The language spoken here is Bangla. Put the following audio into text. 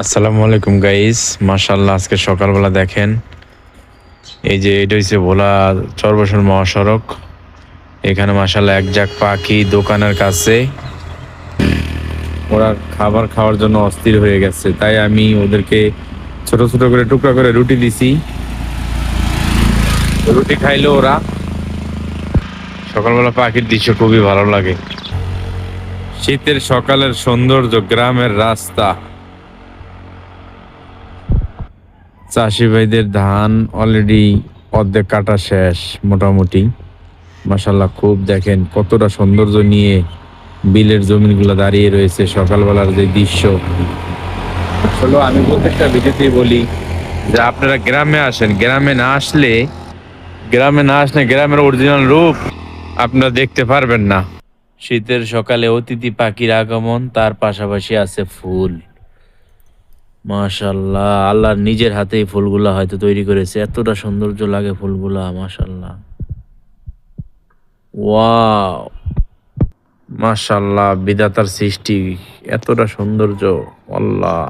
আসসালামু আলাইকুম গাইস, মাশাআল্লাহ। আজকে সকালবেলা দেখেন, এই যে এটা হচ্ছে ভোলা চরবসন মহাসড়ক। এখানে মাশাআল্লাহ এক ঝাঁক পাখি দোকানের কাছে ওরা খাবার খাওয়ার জন্য অস্থির হয়ে গেছে, তাই আমি ওদেরকে ছোট ছোট করে টুকরা করে রুটি দিছি। রুটি খাইলো ওরা। সকালবেলা পাখির দৃশ্য খুবই ভালো লাগে। শীতের সকালের সৌন্দর্য, গ্রামের রাস্তা, চাষি ভাইদের ধান অলরেডি অর্ধেক কাটা শেষ মোটামুটি। মাশাল্লাহ, খুব দেখেন কতটা সৌন্দর্য নিয়ে বিলের জমিনগুলো দাঁড়িয়ে রয়েছে। সকালবেলার যে দৃশ্য, আসলে আমি প্রত্যেকটা ভিডিওতেই বলি যে আপনারা গ্রামে আসেন, গ্রামে না আসলে গ্রামের অরিজিনাল রূপ আপনারা দেখতে পারবেন না। শীতের সকালে অতিথি পাখির আগমন, তার পাশাপাশি আছে ফুল। মাশাল্লাহ, আল্লাহর নিজের হাতে এই ফুলগুলা হয়তো তৈরি করেছে, এতটা সৌন্দর্য লাগে ফুলগুলা। মাশাল্লাহ, ওয়াও, মাশাল্লাহ, বিধাতার সৃষ্টি, এতটা সৌন্দর্য। আল্লাহ।